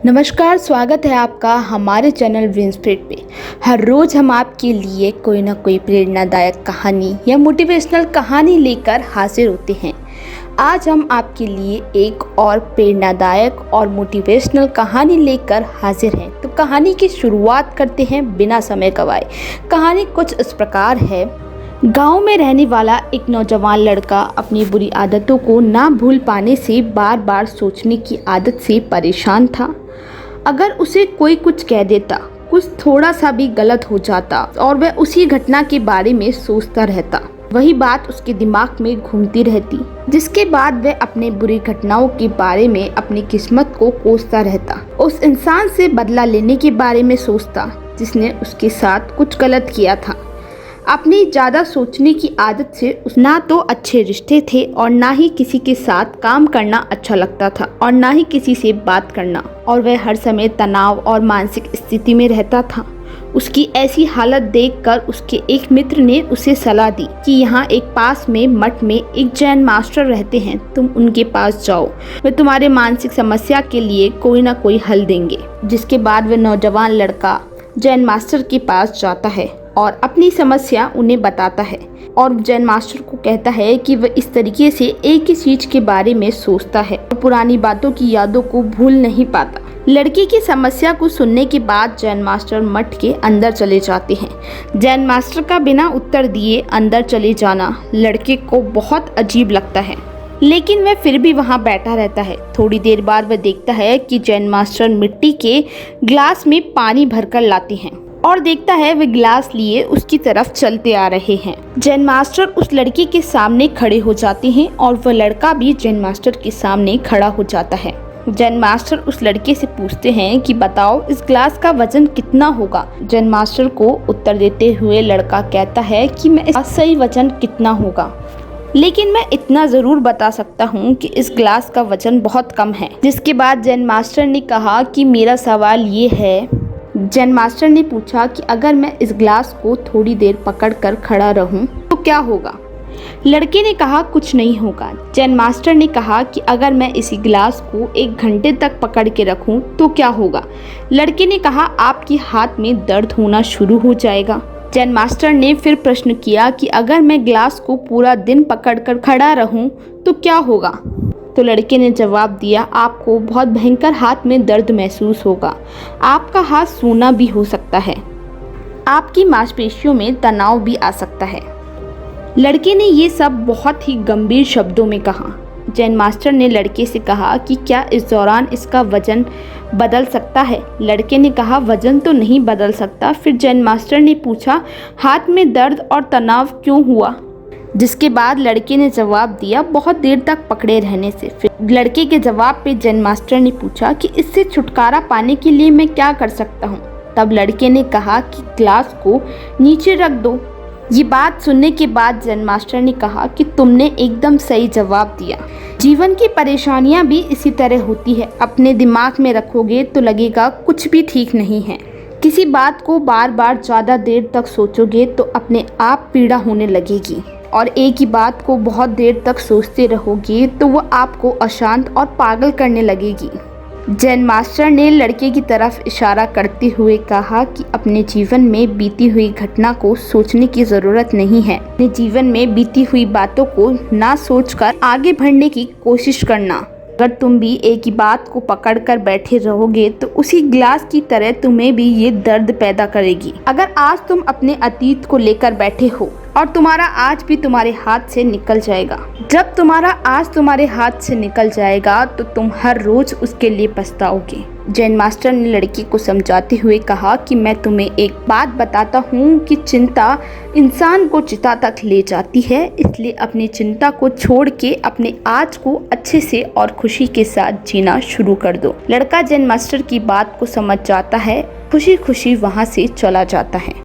नमस्कार, स्वागत है आपका हमारे चैनल विंस्पिरिट पे। हर रोज़ हम आपके लिए कोई ना कोई प्रेरणादायक कहानी या मोटिवेशनल कहानी लेकर हाजिर होते हैं। आज हम आपके लिए एक और प्रेरणादायक और मोटिवेशनल कहानी लेकर हाजिर हैं। तो कहानी की शुरुआत करते हैं बिना समय गवाए। कहानी कुछ इस प्रकार है। गांव में रहने वाला एक नौजवान लड़का अपनी बुरी आदतों को ना भूल पाने से बार बार सोचने की आदत से परेशान था। अगर उसे कोई कुछ कह देता, कुछ थोड़ा सा भी गलत हो जाता और वह उसी घटना के बारे में सोचता रहता। वही बात उसके दिमाग में घूमती रहती, जिसके बाद वह अपने बुरी घटनाओं के बारे में अपनी किस्मत को कोसता रहता। उस इंसान से बदला लेने के बारे में सोचता जिसने उसके साथ कुछ गलत किया था। अपनी ज़्यादा सोचने की आदत से ना तो अच्छे रिश्ते थे और ना ही किसी के साथ काम करना अच्छा लगता था और ना ही किसी से बात करना, और वह हर समय तनाव और मानसिक स्थिति में रहता था। उसकी ऐसी हालत देखकर उसके एक मित्र ने उसे सलाह दी कि यहाँ एक पास में मठ में एक जैन मास्टर रहते हैं, तुम उनके पास जाओ, वे तुम्हारे मानसिक समस्या के लिए कोई ना कोई हल देंगे। जिसके बाद वह नौजवान लड़का जैन मास्टर के पास जाता है और अपनी समस्या उन्हें बताता है, और जैन मास्टर को कहता है कि वह इस तरीके से एक ही चीज के बारे में सोचता है और पुरानी बातों की यादों को भूल नहीं पाता। लड़की की समस्या को सुनने के बाद जैन मास्टर मठ के अंदर चले जाते हैं। जैन मास्टर का बिना उत्तर दिए अंदर चले जाना लड़के को बहुत अजीब लगता है, लेकिन वह फिर भी वहां बैठा रहता है। थोड़ी देर बाद वह देखता है कि जैन मास्टर मिट्टी के ग्लास में पानी भरकर लाते हैं और देखता है वे गिलास लिए उसकी तरफ चलते आ रहे हैं। जैन मास्टर उस लड़की के सामने खड़े हो जाते हैं और वह लड़का भी जैन मास्टर के सामने खड़ा हो जाता है। जैन मास्टर उस लड़के से पूछते हैं कि बताओ इस ग्लास का वजन कितना होगा। जैन मास्टर को उत्तर देते हुए लड़का कहता है कि मैं इसका सही वजन कितना होगा, लेकिन मैं इतना ज़रूर बता सकता हूँ कि इस ग्लास का वजन बहुत कम है। जिसके बाद जैन मास्टर ने कहा कि मेरा सवाल ये है। जैन मास्टर ने पूछा कि अगर मैं इस ग्लास को थोड़ी देर पकड़कर खड़ा रहूं तो क्या होगा। लड़के ने कहा कुछ नहीं होगा। जैन मास्टर ने कहा कि अगर मैं इसी ग्लास को 1 घंटे तक पकड़ के रखूं तो क्या होगा। लड़के ने कहा आपके हाथ में दर्द होना शुरू हो जाएगा। जैन मास्टर ने फिर प्रश्न किया कि अगर मैं ग्लास को पूरा दिन पकड़कर खड़ा रहूं तो क्या होगा। तो लड़के ने जवाब दिया आपको बहुत भयंकर हाथ में दर्द महसूस होगा, आपका हाथ सूना भी हो सकता है, आपकी मांसपेशियों में तनाव भी आ सकता है। लड़के ने ये सब बहुत ही गंभीर शब्दों में कहा। जैन मास्टर ने लड़के से कहा कि क्या इस दौरान इसका वजन बदल सकता है। लड़के ने कहा वजन तो नहीं बदल सकता। फिर जैन मास्टर ने पूछा हाथ में दर्द और तनाव क्यों हुआ। जिसके बाद लड़के ने जवाब दिया बहुत देर तक पकड़े रहने से। फिर लड़के के जवाब पे जैन मास्टर ने पूछा कि इससे छुटकारा पाने के लिए मैं क्या कर सकता हूँ। तब लड़के ने कहा कि ग्लास को नीचे रख दो। ये बात सुनने के बाद जैन मास्टर ने कहा कि तुमने एकदम सही जवाब दिया। जीवन की परेशानियां भी इसी तरह होती है, अपने दिमाग में रखोगे तो लगेगा कुछ भी ठीक नहीं है। किसी बात को बार बार ज़्यादा देर तक सोचोगे तो अपने आप पीड़ा होने लगेगी, और एक ही बात को बहुत देर तक सोचते रहोगे तो वो आपको अशांत और पागल करने लगेगी। जैन मास्टर ने लड़के की तरफ इशारा करते हुए कहा कि अपने जीवन में बीती हुई घटना को सोचने की ज़रूरत नहीं है। अपने जीवन में बीती हुई बातों को ना सोचकर आगे बढ़ने की कोशिश करना। अगर तुम भी एक ही बात को पकड़कर बैठे रहोगे तो उसी ग्लास की तरह तुम्हें भी ये दर्द पैदा करेगी। अगर आज तुम अपने अतीत को लेकर बैठे हो और तुम्हारा आज भी तुम्हारे हाथ से निकल जाएगा, जब तुम्हारा आज तुम्हारे हाथ से निकल जाएगा तो तुम हर रोज उसके लिए पछताओगे। जैन मास्टर ने लड़की को समझाते हुए कहा कि मैं तुम्हें एक बात बताता हूँ कि चिंता इंसान को चिता तक ले जाती है, इसलिए अपनी चिंता को छोड़ के अपने आज को अच्छे से और खुशी के साथ जीना शुरू कर दो। लड़का जैन मास्टर की बात को समझ जाता है, खुशी खुशी वहाँ से चला जाता है।